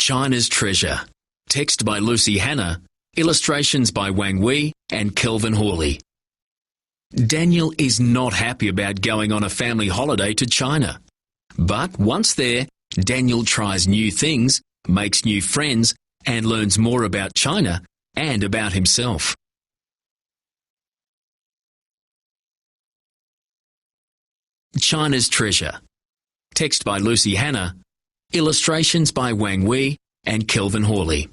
China's Treasure. Text by Lucy Hannah. Illustrations by Wang Wei and Kelvin Hawley. Daniel is not happy about going on a family holiday to China. But once there, Daniel tries new things, makes new friends, and learns more about China and about himself. China's Treasure. Text by Lucy Hannah. Illustrations by Wang Wei and Kelvin Hawley.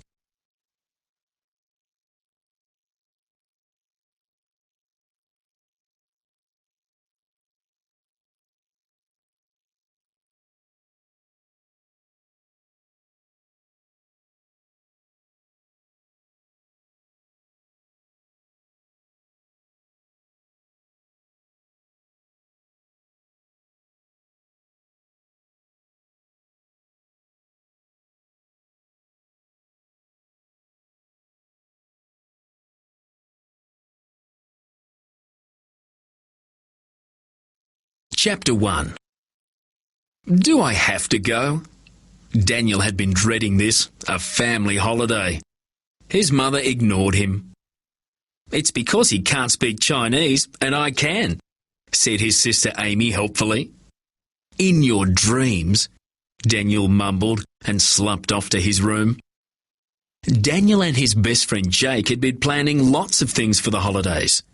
Chapter 1. Do I have to go? Daniel had been dreading this, a family holiday. His mother ignored him. It's because he can't speak Chinese and I can, said his sister Amy helpfully. In your dreams, Daniel mumbled and slumped off to his room. Daniel and his best friend Jake had been planning lots of things for the holidays.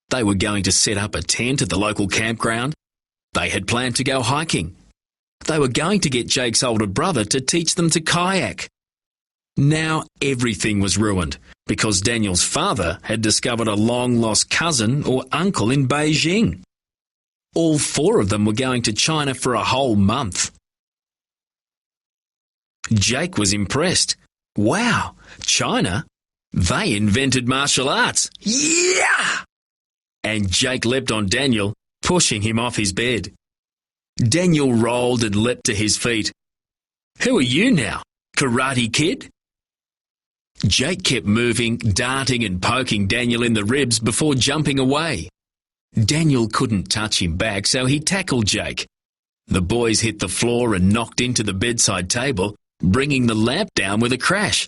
They were going to set up a tent at the local campground. They had planned to go hiking. They were going to get Jake's older brother to teach them to kayak. Now everything was ruined because Daniel's father had discovered a long-lost cousin or uncle in Beijing. All four of them were going to China for a whole month. Jake was impressed. Wow, China? They invented martial arts. Yeah! And Jake leapt on Daniel, pushing him off his bed. Daniel rolled and leapt to his feet. Who are you now, Karate Kid? Jake kept moving, darting and poking Daniel in the ribs before jumping away. Daniel couldn't touch him back, so he tackled Jake. The boys hit the floor and knocked into the bedside table, bringing the lamp down with a crash.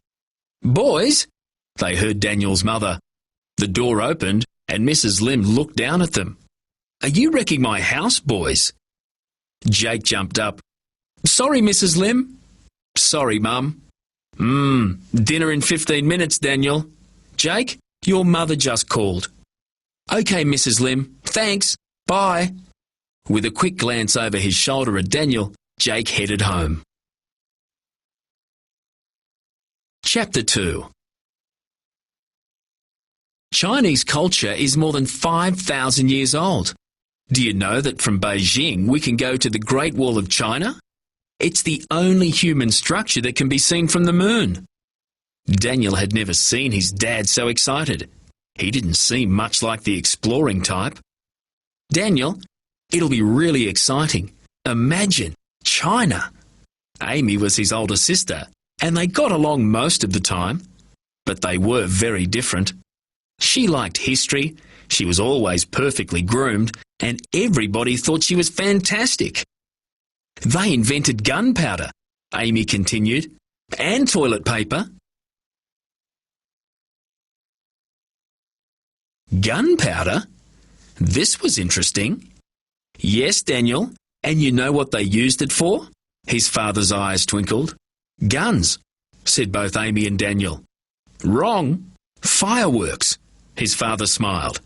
Boys, they heard Daniel's mother. The door opened and Mrs. Lim looked down at them. Are you wrecking my house, boys? Jake jumped up. Sorry, Mrs. Lim. Sorry, Mum. Dinner in 15 minutes, Daniel. Jake, your mother just called. Okay, Mrs. Lim. Thanks. Bye. With a quick glance over his shoulder at Daniel, Jake headed home. Chapter 2. Chinese culture is more than 5,000 years old. Do you know that from Beijing we can go to the Great Wall of China? It's the only human structure that can be seen from the moon. Daniel had never seen his dad so excited. He didn't seem much like the exploring type. Daniel, it'll be really exciting. Imagine, China. Amy was his older sister, and they got along most of the time. But they were very different. She liked history, she was always perfectly groomed, and everybody thought she was fantastic. They invented gunpowder, Amy continued, and toilet paper. Gunpowder? This was interesting. Yes, Daniel, and you know what they used it for? His father's eyes twinkled. Guns, said both Amy and Daniel. Wrong. Fireworks, his father smiled.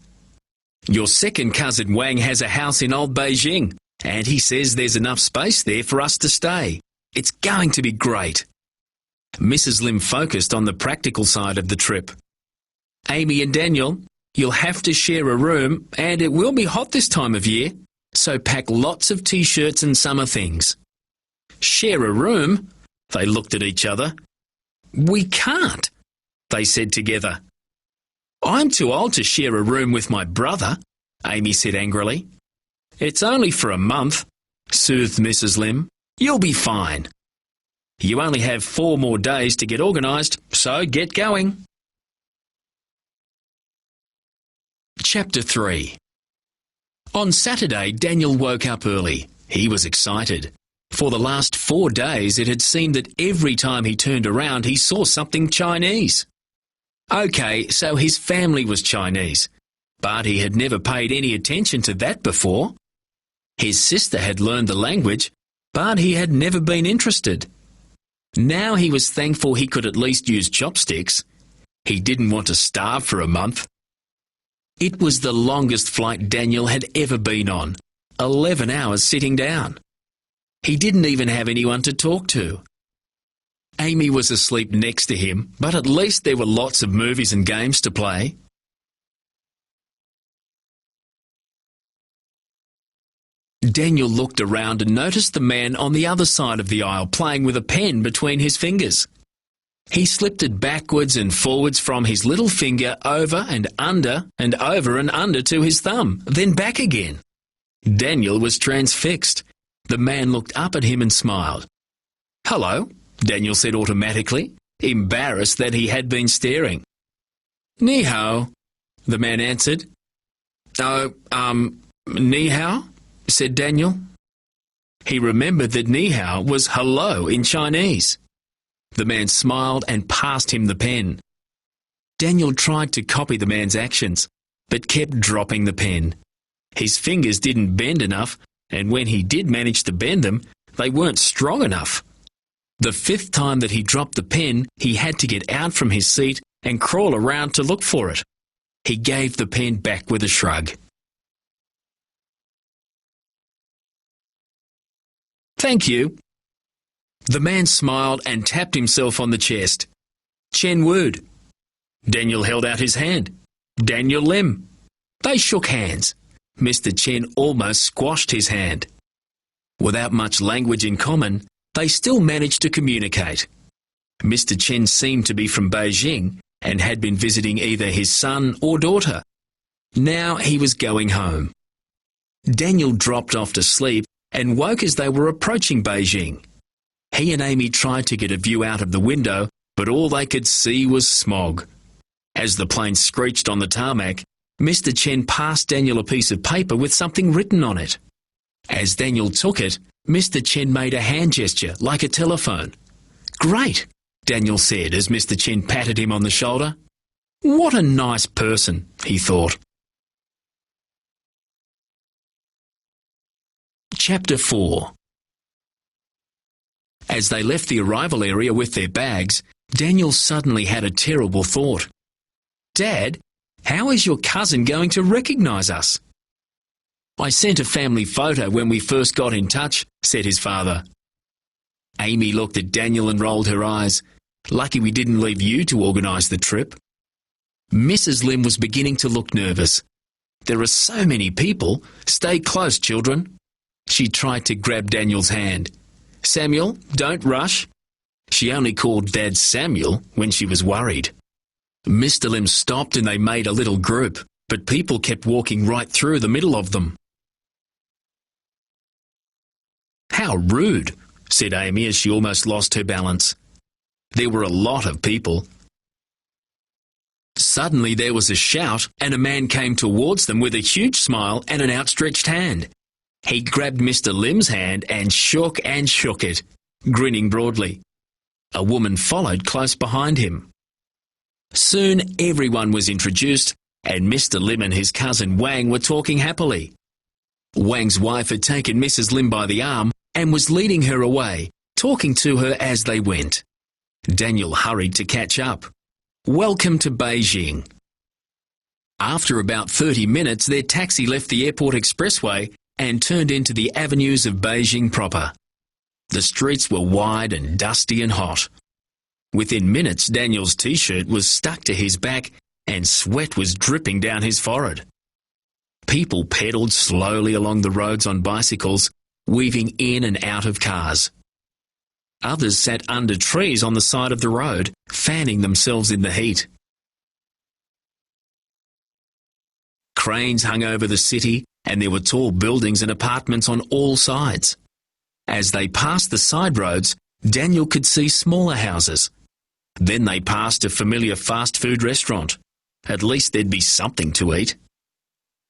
Your second cousin Wang has a house in old Beijing, and he says there's enough space there for us to stay. It's going to be great. Mrs. Lim focused on the practical side of the trip. Amy and Daniel, you'll have to share a room, and it will be hot this time of year, so pack lots of t-shirts and summer things. Share a room? They looked at each other. We can't, they said together. I'm too old to share a room with my brother, Amy said angrily. It's only for a month, soothed Mrs. Lim. You'll be fine. You only have 4 more days to get organised, so get going. Chapter 3. On Saturday, Daniel woke up early. He was excited. For the last 4 days it had seemed that every time he turned around he saw something Chinese. OK, so his family was Chinese, but he had never paid any attention to that before. His sister had learned the language, but he had never been interested. Now he was thankful he could at least use chopsticks. He didn't want to starve for a month. It was the longest flight Daniel had ever been on, 11 hours sitting down. He didn't even have anyone to talk to. Amy was asleep next to him, but at least there were lots of movies and games to play. Daniel looked around and noticed the man on the other side of the aisle playing with a pen between his fingers. He slipped it backwards and forwards from his little finger over and under and over and under to his thumb, then back again. Daniel was transfixed. The man looked up at him and smiled. "Hello," Daniel said automatically, embarrassed that he had been staring. "Ni hao," the man answered. "Oh, ni hao?" said Daniel. He remembered that ni hao was hello in Chinese. The man smiled and passed him the pen. Daniel tried to copy the man's actions, but kept dropping the pen. His fingers didn't bend enough, and when he did manage to bend them, they weren't strong enough. The 5th time that he dropped the pen, he had to get out from his seat and crawl around to look for it. He gave the pen back with a shrug. "Thank you." The man smiled and tapped himself on the chest. "Chen Wood." Daniel held out his hand. "Daniel Lim." They shook hands. Mr. Chen almost squashed his hand. Without much language in common, they still managed to communicate. Mr. Chen seemed to be from Beijing and had been visiting either his son or daughter. Now he was going home. Daniel dropped off to sleep and woke as they were approaching Beijing. He and Amy tried to get a view out of the window, but all they could see was smog. As the plane screeched on the tarmac, Mr. Chen passed Daniel a piece of paper with something written on it. As Daniel took it, Mr. Chen made a hand gesture like a telephone. "Great," Daniel said as Mr. Chen patted him on the shoulder. "What a nice person," he thought. Chapter 4. As they left the arrival area with their bags, Daniel suddenly had a terrible thought. "Dad, how is your cousin going to recognise us?" "I sent a family photo when we first got in touch," said his father. Amy looked at Daniel and rolled her eyes. "Lucky we didn't leave you to organise the trip." Mrs. Lim was beginning to look nervous. "There are so many people. Stay close, children." She tried to grab Daniel's hand. "Samuel, don't rush." She only called Dad Samuel when she was worried. Mr. Lim stopped and they made a little group, but people kept walking right through the middle of them. "How rude," said Amy as she almost lost her balance. There were a lot of people. Suddenly there was a shout and a man came towards them with a huge smile and an outstretched hand. He grabbed Mr. Lim's hand and shook it, grinning broadly. A woman followed close behind him. Soon everyone was introduced, and Mr. Lim and his cousin Wang were talking happily. Wang's wife had taken Mrs. Lim by the arm and was leading her away, talking to her as they went. Daniel hurried to catch up. "Welcome to Beijing." After about 30 minutes, their taxi left the airport expressway and turned into the avenues of Beijing proper. The streets were wide and dusty and hot. Within minutes, Daniel's t-shirt was stuck to his back and sweat was dripping down his forehead. People pedalled slowly along the roads on bicycles, weaving in and out of cars. Others sat under trees on the side of the road, fanning themselves in the heat. Cranes hung over the city, and there were tall buildings and apartments on all sides. As they passed the side roads, Daniel could see smaller houses. Then they passed a familiar fast food restaurant. At least there'd be something to eat.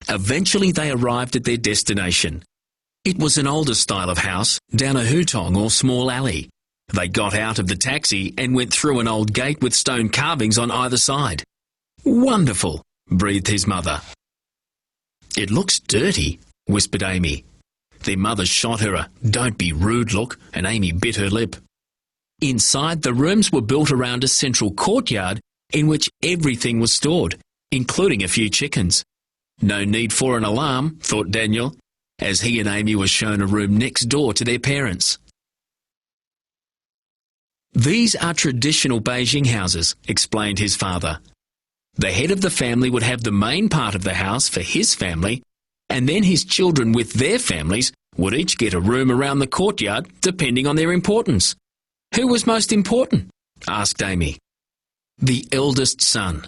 Eventually they arrived at their destination. It was an older style of house down a hutong or small alley. They got out of the taxi and went through an old gate with stone carvings on either side. "Wonderful," breathed his mother. "It looks dirty," whispered Amy. Their mother shot her a "don't be rude" look, and Amy bit her lip. Inside, the rooms were built around a central courtyard in which everything was stored, including a few chickens. No need for an alarm, thought Daniel, as he and Amy were shown a room next door to their parents. "These are traditional Beijing houses," explained his father. The head of the family would have the main part of the house for his family, and then his children with their families would each get a room around the courtyard depending on their importance. "Who was most important?" asked Amy. "The eldest son."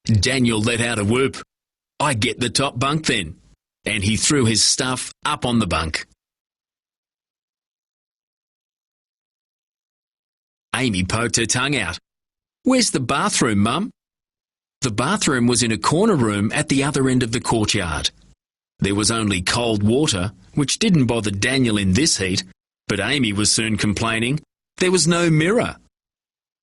Daniel let out a whoop. "I get the top bunk then," and he threw his stuff up on the bunk. Amy poked her tongue out. "Where's the bathroom, Mum?" The bathroom was in a corner room at the other end of the courtyard. There was only cold water, which didn't bother Daniel in this heat, but Amy was soon complaining. There was no mirror.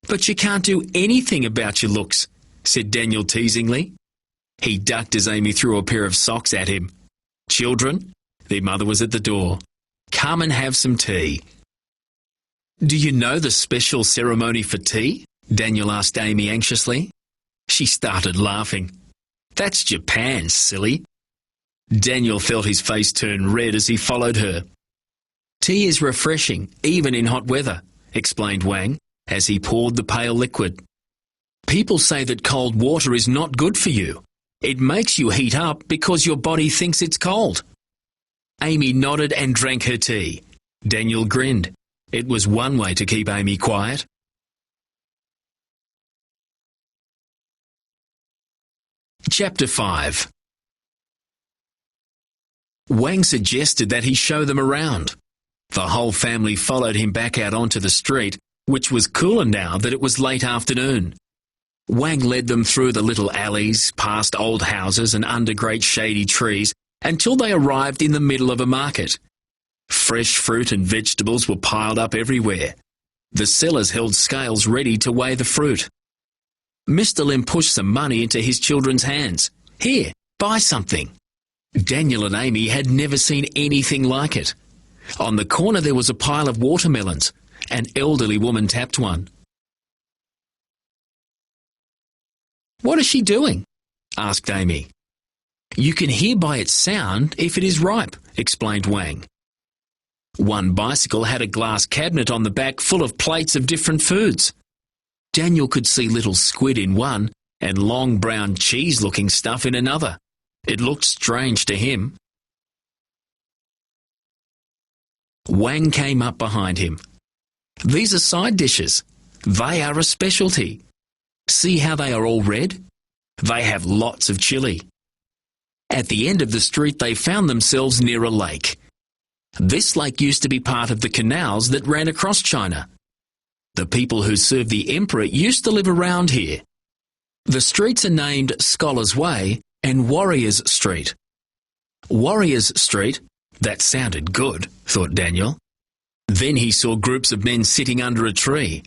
"But you can't do anything about your looks," said Daniel teasingly. He ducked as Amy threw a pair of socks at him. "Children," their mother was at the door, "come and have some tea." "Do you know the special ceremony for tea?" Daniel asked Amy anxiously. She started laughing. "That's Japan, silly." Daniel felt his face turn red as he followed her. "Tea is refreshing, even in hot weather," explained Wang, as he poured the pale liquid. "People say that cold water is not good for you. It makes you heat up because your body thinks it's cold." Amy nodded and drank her tea. Daniel grinned. It was one way to keep Amy quiet. Chapter 5. Wang suggested that he show them around. The whole family followed him back out onto the street, which was cooler now that it was late afternoon. Wang led them through the little alleys, past old houses and under great shady trees, until they arrived in the middle of a market. Fresh fruit and vegetables were piled up everywhere. The sellers held scales ready to weigh the fruit. Mr. Lim pushed some money into his children's hands. "Here, buy something." Daniel and Amy had never seen anything like it. On the corner there was a pile of watermelons. An elderly woman tapped one. "What is she doing?" asked Amy. "You can hear by its sound if it is ripe," explained Wang. One bicycle had a glass cabinet on the back full of plates of different foods. Daniel could see little squid in one and long brown cheese-looking stuff in another. It looked strange to him. Wang came up behind him. "These are side dishes. They are a specialty. See how they are all red? They have lots of chili." At the end of the street they found themselves near a lake. This lake used to be part of the canals that ran across China. The people who served the emperor used to live around here. The streets are named Scholar's Way and Warriors Street. Warriors Street? That sounded good, thought Daniel. Then he saw groups of men sitting under a tree.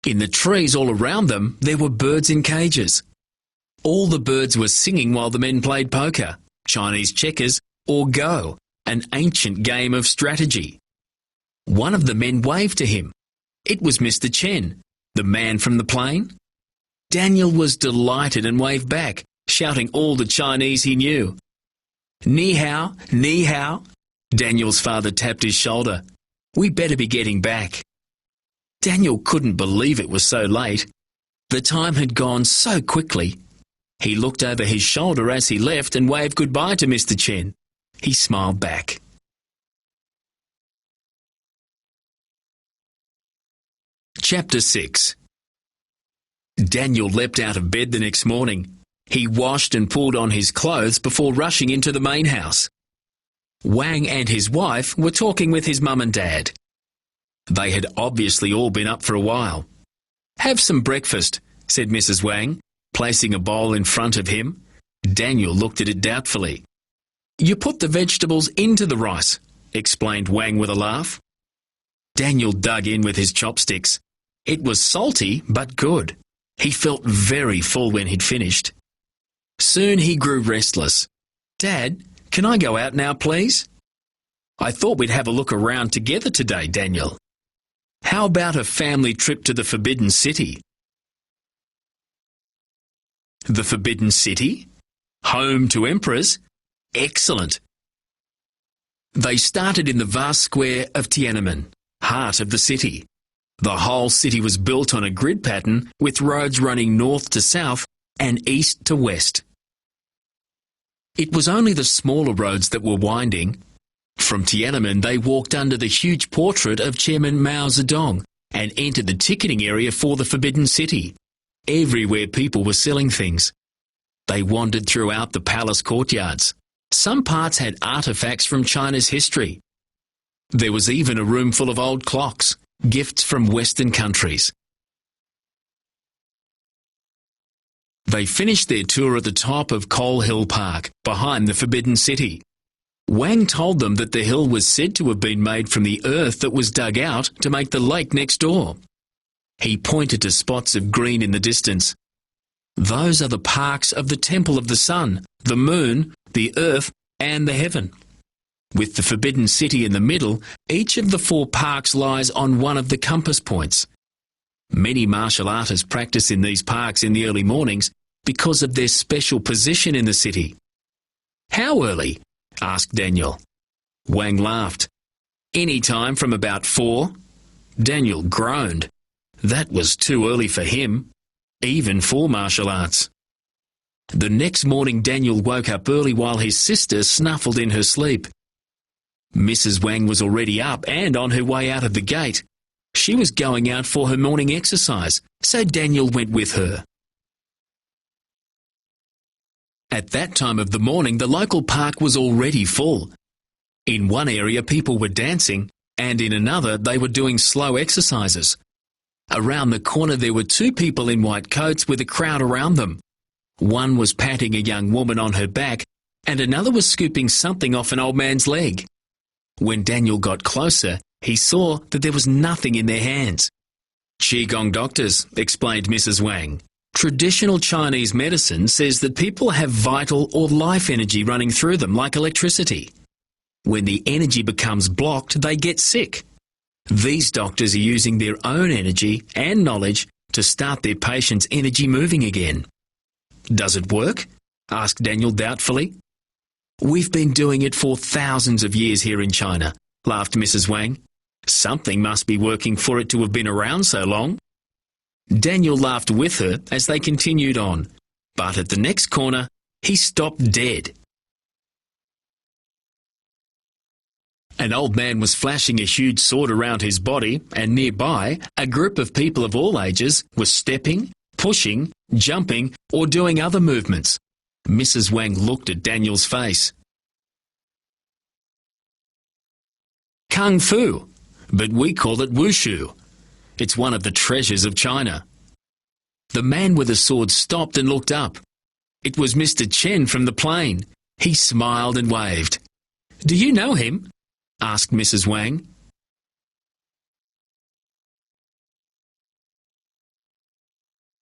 In the trees all around them there were birds in cages. All the birds were singing while the men played poker, Chinese checkers, or Go, an ancient game of strategy. One of the men waved to him. It was Mr. Chen, the man from the plane. Daniel was delighted and waved back, shouting all the Chinese he knew. "Ni hao, ni hao." Daniel's father tapped his shoulder. "We better be getting back." Daniel couldn't believe it was so late. The time had gone so quickly. He looked over his shoulder as he left and waved goodbye to Mr. Chen. He smiled back. Chapter 6. Daniel leapt out of bed the next morning. He washed and pulled on his clothes before rushing into the main house. Wang and his wife were talking with his mum and dad. They had obviously all been up for a while. "Have some breakfast," said Mrs. Wang, placing a bowl in front of him. Daniel looked at it doubtfully. You put the vegetables into the rice, explained Wang with a laugh. Daniel dug in with his chopsticks. It was salty but good. He felt very full when he'd finished. Soon he grew restless. Dad, can I go out now, please? I thought we'd have a look around together today, Daniel. How about a family trip to the Forbidden City? The Forbidden City? Home to emperors? Excellent. They started in the vast square of Tiananmen, heart of the city. The whole city was built on a grid pattern with roads running north to south and east to west. It was only the smaller roads that were winding. From Tiananmen, they walked under the huge portrait of Chairman Mao Zedong and entered the ticketing area for the Forbidden City. Everywhere people were selling things. They wandered throughout the palace courtyards. Some parts had artifacts from China's history. There was even a room full of old clocks, gifts from Western countries. They finished their tour at the top of Coal Hill Park, behind the Forbidden City. Wang told them that the hill was said to have been made from the earth that was dug out to make the lake next door. He pointed to spots of green in the distance. Those are the parks of the Temple of the Sun, the Moon, the Earth, and the Heaven. With the Forbidden City in the middle, each of the 4 parks lies on one of the compass points. Many martial artists practice in these parks in the early mornings because of their special position in the city. How early? Asked Daniel. Wang laughed. Any time from about 4. Daniel groaned. That was too early for him, even for martial arts. The next morning Daniel woke up early while his sister snuffled in her sleep. Mrs. Wang was already up and on her way out of the gate. She was going out for her morning exercise, so Daniel went with her. At that time of the morning, the local park was already full. In one area, people were dancing, and in another, they were doing slow exercises. Around the corner, there were 2 people in white coats with a crowd around them. One was patting a young woman on her back, and another was scooping something off an old man's leg. When Daniel got closer, he saw that there was nothing in their hands. Qigong doctors, explained Mrs. Wang. Traditional Chinese medicine says that people have vital or life energy running through them like electricity. When the energy becomes blocked, they get sick. These doctors are using their own energy and knowledge to start their patients' energy moving again. Does it work? Asked Daniel doubtfully. We've been doing it for thousands of years here in China, laughed Mrs. Wang. Something must be working for it to have been around so long. Daniel laughed with her as they continued on, but at the next corner, he stopped dead. An old man was flashing a huge sword around his body, and nearby, a group of people of all ages were stepping, pushing, jumping, or doing other movements. Mrs. Wang looked at Daniel's face. Kung Fu, but we call it Wushu. It's one of the treasures of China. The man with the sword stopped and looked up. It was Mr. Chen from the plane. He smiled and waved. Do you know him? Asked Mrs. Wang.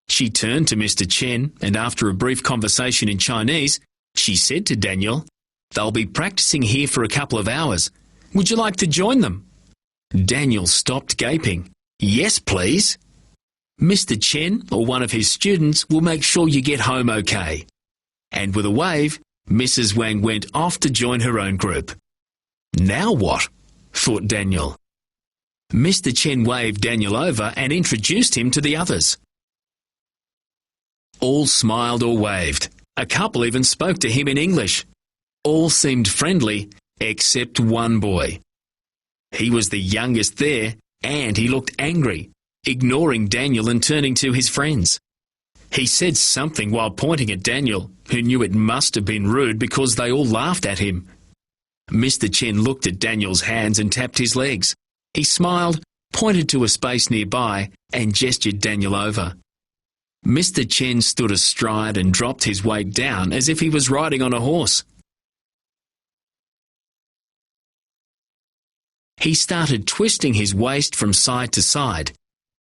She turned to Mr. Chen, and after a brief conversation in Chinese, she said to Daniel, They'll be practicing here for a couple of hours. Would you like to join them? Daniel stopped gaping. Yes, please. Mr. Chen or one of his students will make sure you get home okay. And with a wave, Mrs. Wang went off to join her own group. Now what? Thought Daniel. Mr. Chen waved Daniel over and introduced him to the others. All smiled or waved. A couple even spoke to him in English. All seemed friendly, except one boy. He was the youngest there, and he looked angry, ignoring Daniel and turning to his friends. He said something while pointing at Daniel, who knew it must have been rude because they all laughed at him. Mr. Chen looked at Daniel's hands and tapped his legs. He smiled, pointed to a space nearby, and gestured Daniel over. Mr. Chen stood astride and dropped his weight down as if he was riding on a horse. He started twisting his waist from side to side.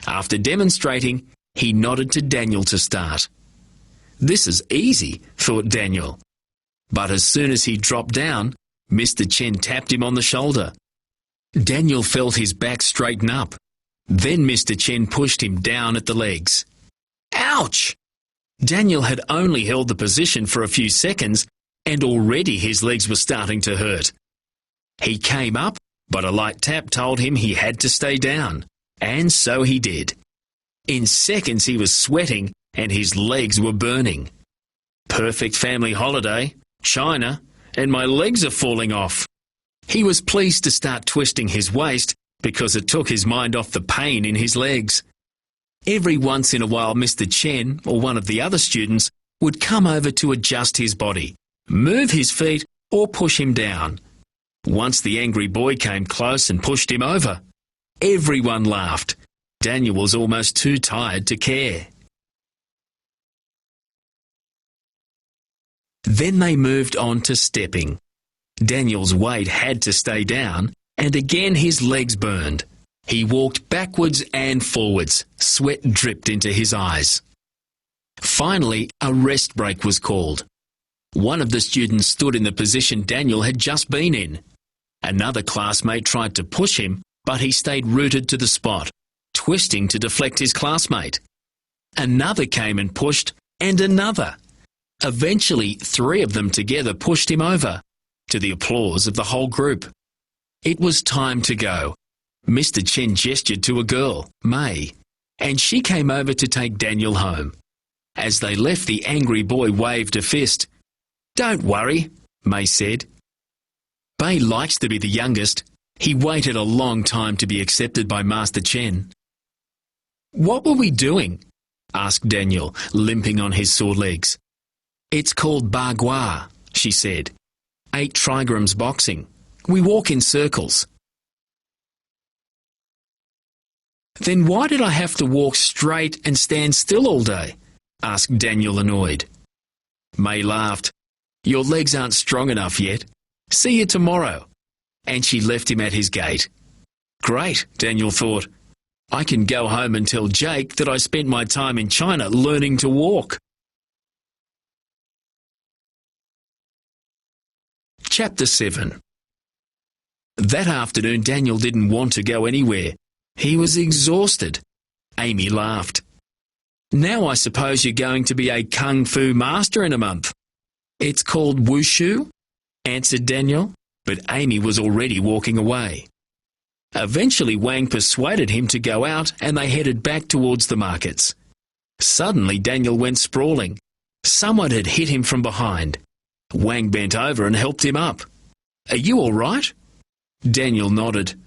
After demonstrating, he nodded to Daniel to start. "This is easy," thought Daniel. But as soon as he dropped down, Mr. Chen tapped him on the shoulder. Daniel felt his back straighten up. Then Mr. Chen pushed him down at the legs. Ouch! Daniel had only held the position for a few seconds, and already his legs were starting to hurt. He came up, but a light tap told him he had to stay down, and so he did. In seconds he was sweating, and his legs were burning. Perfect family holiday, China, and my legs are falling off. He was pleased to start twisting his waist because it took his mind off the pain in his legs. Every once in a while Mr. Chen or one of the other students would come over to adjust his body, move his feet or push him down. Once the angry boy came close and pushed him over. Everyone laughed. Daniel was almost too tired to care. Then they moved on to stepping. Daniel's weight had to stay down, and again his legs burned. He walked backwards and forwards. Sweat dripped into his eyes. Finally, a rest break was called. One of the students stood in the position Daniel had just been in. Another classmate tried to push him, but he stayed rooted to the spot, twisting to deflect his classmate. Another came and pushed, and another. Eventually, 3 of them together pushed him over, to the applause of the whole group. It was time to go. Mr. Chen gestured to a girl, May, and she came over to take Daniel home. As they left, the angry boy waved a fist. "Don't worry," May said. May likes to be the youngest. He waited a long time to be accepted by Master Chen. "What were we doing?" asked Daniel, limping on his sore legs. "It's called Bagua," she said. 8 trigrams boxing. We walk in circles." "Then why did I have to walk straight and stand still all day?" asked Daniel, annoyed. May laughed. "Your legs aren't strong enough yet. See you tomorrow." And she left him at his gate. Great, Daniel thought. I can go home and tell Jake that I spent my time in China learning to walk. Chapter 7. That afternoon Daniel didn't want to go anywhere. He was exhausted. Amy laughed. "Now I suppose you're going to be a kung fu master in a month." "It's called wushu," answered Daniel, but Amy was already walking away. Eventually Wang persuaded him to go out and they headed back towards the markets. Suddenly Daniel went sprawling. Someone had hit him from behind. Wang bent over and helped him up. "Are you all right?" Daniel nodded,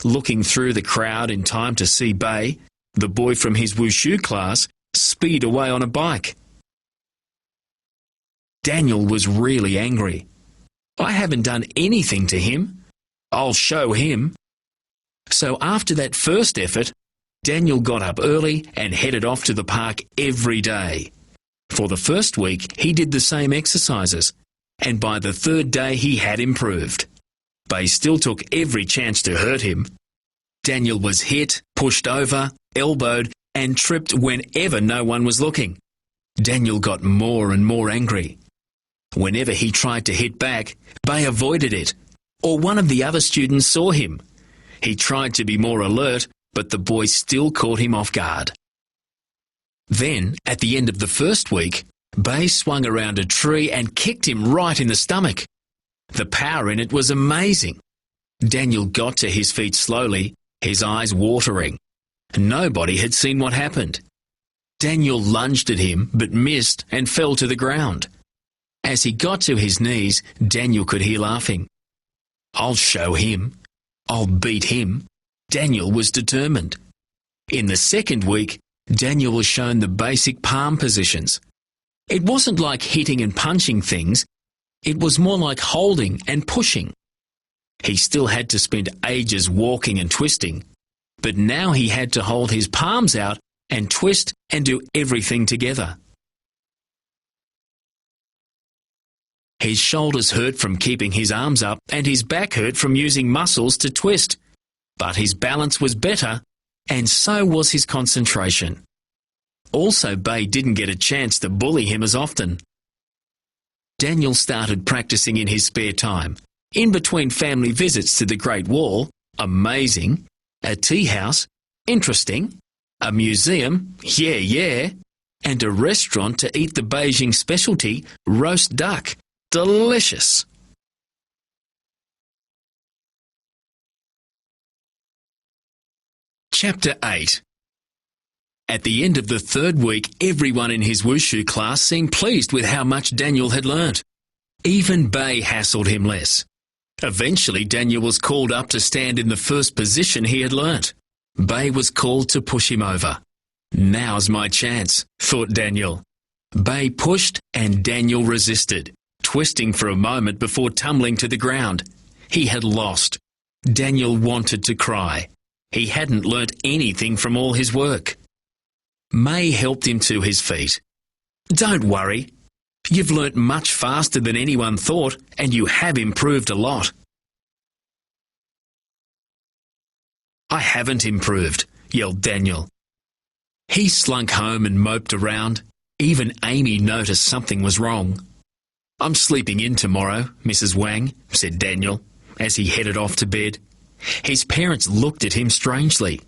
looking through the crowd in time to see Bei, the boy from his wushu class, speed away on a bike. Daniel was really angry. "I haven't done anything to him. I'll show him." So after that first effort, Daniel got up early and headed off to the park every day. For the first week, he did the same exercises, and by the third day he had improved. Bei still took every chance to hurt him. Daniel was hit, pushed over, elbowed, and tripped whenever no one was looking. Daniel got more and more angry. Whenever he tried to hit back, Bei avoided it, or one of the other students saw him. He tried to be more alert, but the boy still caught him off guard. Then, at the end of the first week, Bei swung around a tree and kicked him right in the stomach. The power in it was amazing. Daniel got to his feet slowly, his eyes watering. Nobody had seen what happened. Daniel lunged at him but missed and fell to the ground. As he got to his knees, Daniel could hear laughing. "I'll show him. I'll beat him." Daniel was determined. In the second week, Daniel was shown the basic palm positions. It wasn't like hitting and punching things. It was more like holding and pushing. He still had to spend ages walking and twisting, but now he had to hold his palms out and twist and do everything together. His shoulders hurt from keeping his arms up and his back hurt from using muscles to twist. but his balance was better, and so was his concentration. Also, Bay didn't get a chance to bully him as often. Daniel started practicing in his spare time, in between family visits to the Great Wall, amazing, a tea house, interesting, a museum, yeah, and a restaurant to eat the Beijing specialty, roast duck, delicious. Chapter 8. At the end of the third week, everyone in his wushu class seemed pleased with how much Daniel had learnt. Even Bay hassled him less. Eventually, Daniel was called up to stand in the first position he had learnt. Bay was called to push him over. Now's my chance, thought Daniel. Bay pushed and Daniel resisted, twisting for a moment before tumbling to the ground. He had lost. Daniel wanted to cry. He hadn't learnt anything from all his work. May helped him to his feet. Don't worry. You've learnt much faster than anyone thought, and you have improved a lot. I haven't improved, yelled Daniel. He slunk home and moped around. Even Amy noticed something was wrong. I'm sleeping in tomorrow, Mrs. Wang, said Daniel, as he headed off to bed. His parents looked at him strangely.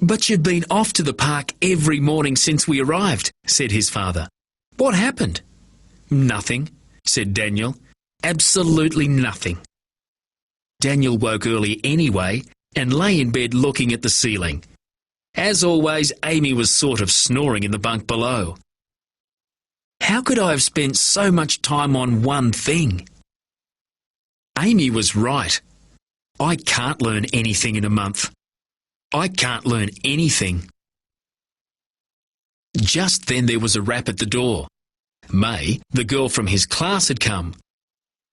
But you've been off to the park every morning since we arrived, said his father. What happened? Nothing, said Daniel. Absolutely nothing. Daniel woke early anyway and lay in bed looking at the ceiling. As always, Amy was sort of snoring in the bunk below. How could I have spent so much time on one thing? Amy was right. I can't learn anything in a month. I can't learn anything. Just then there was a rap at the door. May, the girl from his class, had come.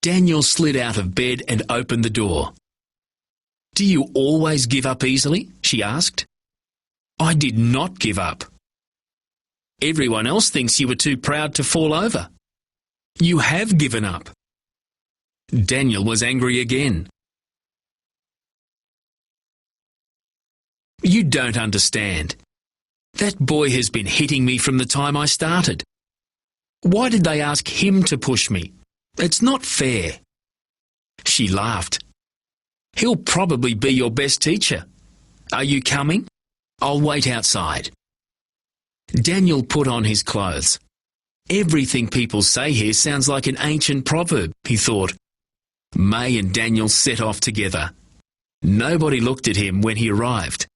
Daniel slid out of bed and opened the door. Do you always give up easily? She asked. I did not give up. Everyone else thinks you were too proud to fall over. You have given up. Daniel was angry again. You don't understand. That boy has been hitting me from the time I started. Why did they ask him to push me? It's not fair. She laughed. He'll probably be your best teacher. Are you coming? I'll wait outside. Daniel put on his clothes. Everything people say here sounds like an ancient proverb, he thought. May and Daniel set off together. Nobody looked at him when he arrived.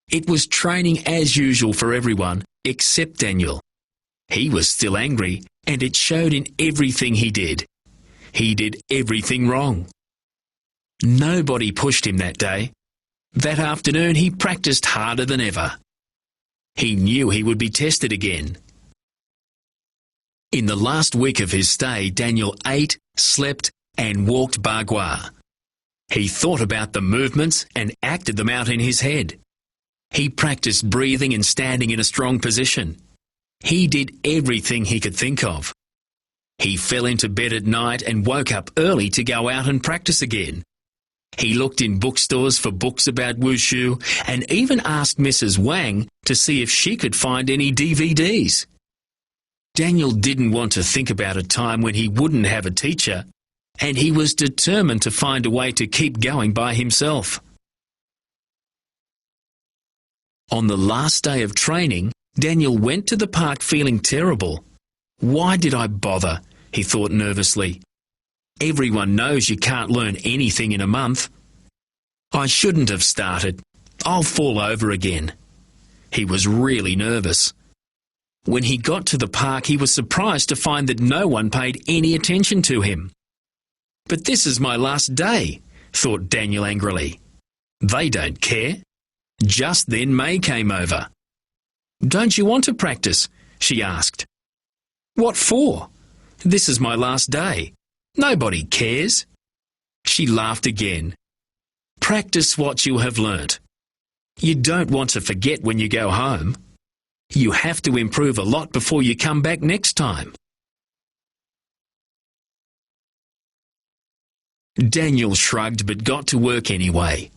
It was training as usual for everyone except Daniel. He was still angry, and it showed in everything he did. He did everything wrong. Nobody pushed him that day. That afternoon he practiced harder than ever. He knew he would be tested again. In the last week of his stay, Daniel ate, slept, and walked bagua. He thought about the movements and acted them out in his head. He practiced breathing and standing in a strong position. He did everything he could think of. He fell into bed at night and woke up early to go out and practice again. He looked in bookstores for books about wushu and even asked Mrs. Wang to see if she could find any DVDs. Daniel didn't want to think about a time when he wouldn't have a teacher, and he was determined to find a way to keep going by himself. On the last day of training, Daniel went to the park feeling terrible. Why did I bother? He thought nervously. Everyone knows you can't learn anything in a month. I shouldn't have started. I'll fall over again. He was really nervous. When he got to the park, he was surprised to find that no one paid any attention to him. But this is my last day, thought Daniel angrily. They don't care. Just then May came over. Don't you want to practice? She asked. What for? This is my last day. Nobody cares. She laughed again. Practice what you have learnt. You don't want to forget when you go home. You have to improve a lot before you come back next time. Daniel shrugged but got to work anyway.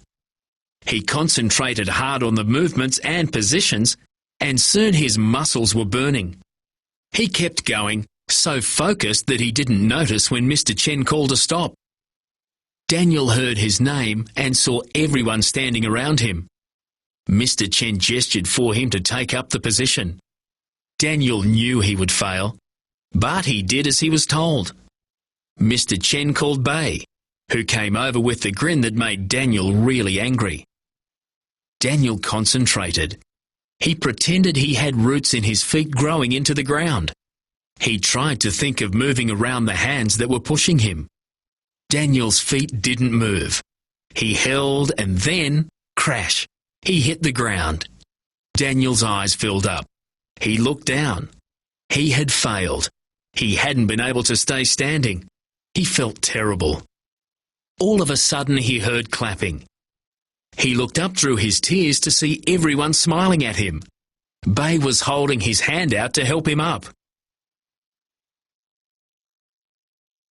He concentrated hard on the movements and positions, and soon his muscles were burning. He kept going, so focused that he didn't notice when Mr. Chen called a stop. Daniel heard his name and saw everyone standing around him. Mr. Chen gestured for him to take up the position. Daniel knew he would fail, but he did as he was told. Mr. Chen called Bei, who came over with the grin that made Daniel really angry. Daniel concentrated. He pretended he had roots in his feet growing into the ground. He tried to think of moving around the hands that were pushing him. Daniel's feet didn't move. He held and then, crash, he hit the ground. Daniel's eyes filled up. He looked down. He had failed. He hadn't been able to stay standing. He felt terrible. All of a sudden he heard clapping. He looked up through his tears to see everyone smiling at him. Bei was holding his hand out to help him up.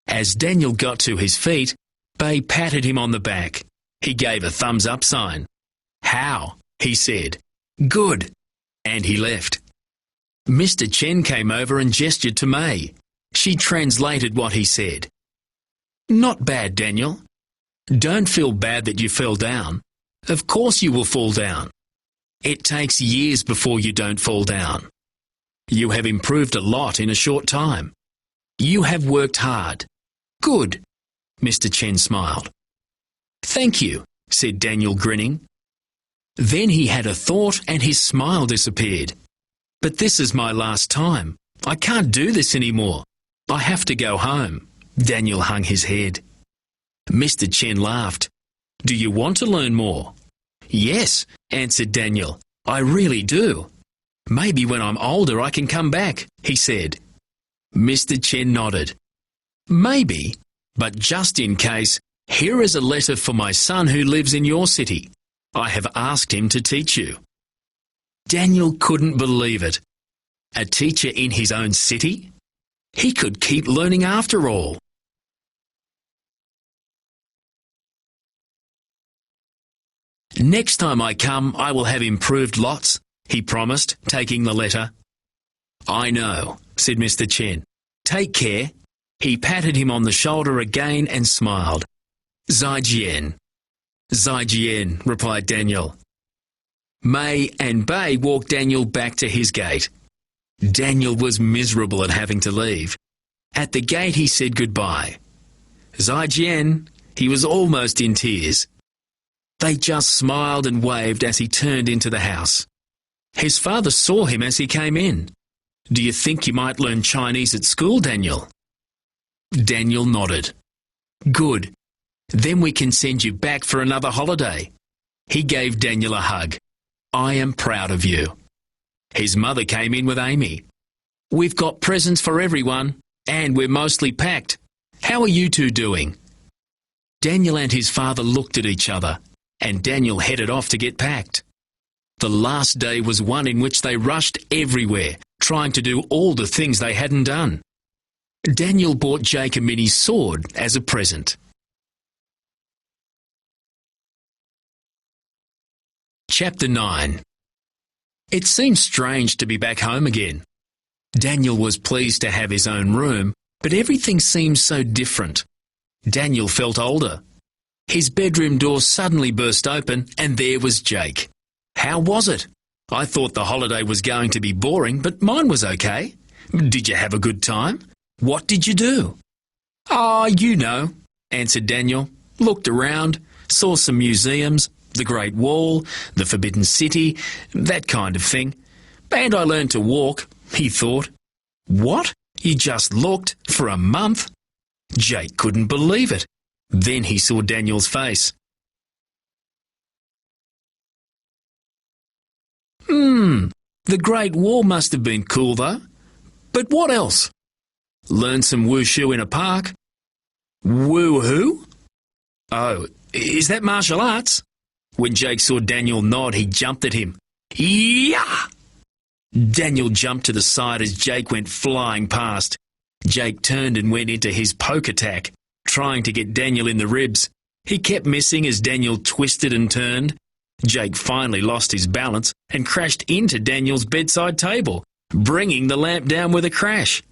As Daniel got to his feet, Bei patted him on the back. He gave a thumbs-up sign. "How?" he said. "Good." And he left. Mr. Chen came over and gestured to May. She translated what he said. "Not bad, Daniel. Don't feel bad that you fell down. Of course you will fall down. It takes years before you don't fall down. You have improved a lot in a short time. You have worked hard. Good." Mr. Chen smiled. "Thank you," said Daniel, grinning. Then he had a thought and his smile disappeared. "But this is my last time. I can't do this anymore. I have to go home." Daniel hung his head. Mr. Chen laughed. "Do you want to learn more?" "Yes," answered Daniel. "I really do. Maybe when I'm older I can come back," he said. Mr. Chen nodded. "Maybe, but just in case, here is a letter for my son who lives in your city. I have asked him to teach you." Daniel couldn't believe it. A teacher in his own city? He could keep learning after all. "Next time I come, I will have improved lots," he promised, taking the letter. "I know," said Mr. Chen. "Take care." He patted him on the shoulder again and smiled. "Zaijian." "Zaijian," replied Daniel. May and Bei walked Daniel back to his gate. Daniel was miserable at having to leave. At the gate he said goodbye. "Zaijian." He was almost in tears. They just smiled and waved as he turned into the house. His father saw him as he came in. "Do you think you might learn Chinese at school, Daniel?" Daniel nodded. "Good. Then we can send you back for another holiday." He gave Daniel a hug. "I am proud of you." His mother came in with Amy. "We've got presents for everyone, and we're mostly packed. How are you two doing?" Daniel and his father looked at each other, and Daniel headed off to get packed. The last day was one in which they rushed everywhere, trying to do all the things they hadn't done. Daniel bought Jake a mini sword as a present. Chapter 9. It seemed strange to be back home again. Daniel was pleased to have his own room, but everything seemed so different. Daniel felt older. His bedroom door suddenly burst open, and there was Jake. "How was it? I thought the holiday was going to be boring, but mine was okay. Did you have a good time? What did you do?" "Oh, you know," answered Daniel. Looked around, saw some museums, the Great Wall, the Forbidden City, that kind of thing. "And I learned to walk," he thought. "What? You just looked for a month?" Jake couldn't believe it. Then he saw Daniel's face. The Great Wall must have been cool though. But what else? Learn some wushu in a park. Woo-hoo? Oh, is that martial arts? When Jake saw Daniel nod, he jumped at him. Yeah! Daniel jumped to the side as Jake went flying past. Jake turned and went into his poke attack, trying to get Daniel in the ribs. He kept missing as Daniel twisted and turned. Jake finally lost his balance and crashed into Daniel's bedside table, bringing the lamp down with a crash.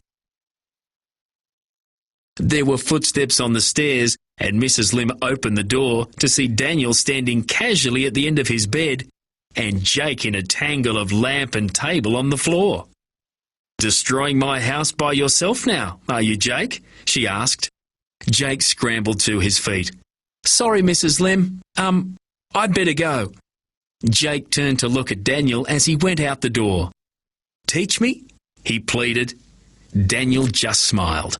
There were footsteps on the stairs, and Mrs. Lim opened the door to see Daniel standing casually at the end of his bed and Jake in a tangle of lamp and table on the floor. "Destroying my house by yourself now, are you, Jake?" she asked. Jake scrambled to his feet. "Sorry, Mrs. Lim. I'd better go." Jake turned to look at Daniel as he went out the door. "Teach me?" he pleaded. Daniel just smiled.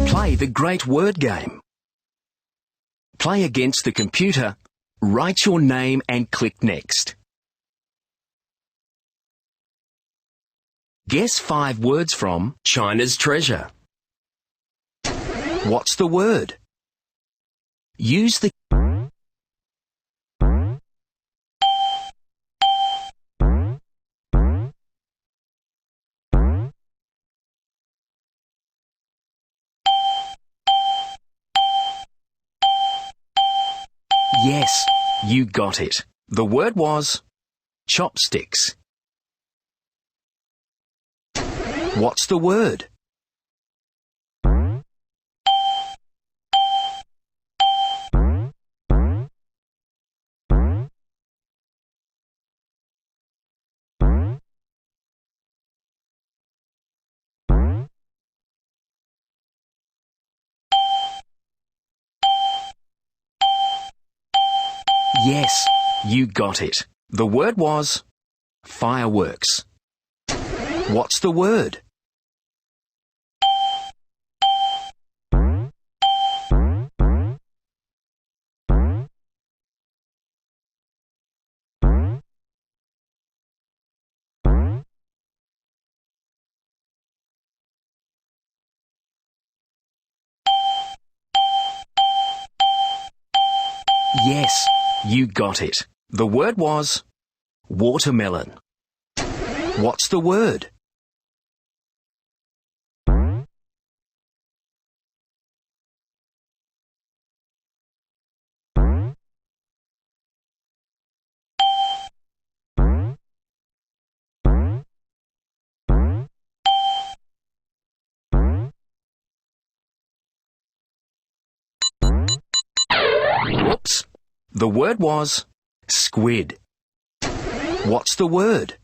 Play the great word game. Play against the computer, write your name and click Next. Guess 5 words from China's treasure. What's the word? Use the Yes, you got it. The word was chopsticks. What's the word? Yes, you got it. The word was fireworks. What's the word? Yes, you got it. The word was watermelon. What's the word? Whoops. The word was squid. What's the word?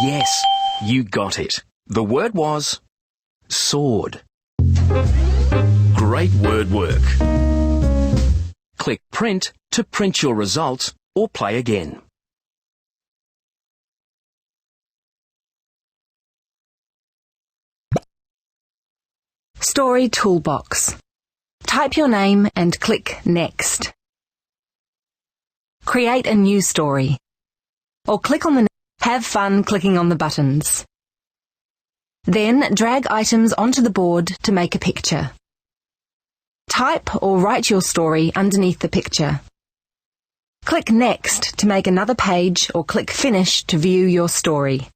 Yes, you got it. The word was sword. Great word work. Click Print to print your results or play again. Story Toolbox. Type your name and click Next. Create a new story. Or click on the Have fun clicking on the buttons. Then drag items onto the board to make a picture. Type or write your story underneath the picture. Click Next to make another page or click Finish to view your story.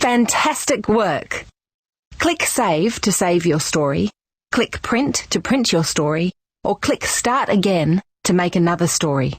Fantastic work! Click Save to save your story, click Print to print your story, or click Start Again to make another story.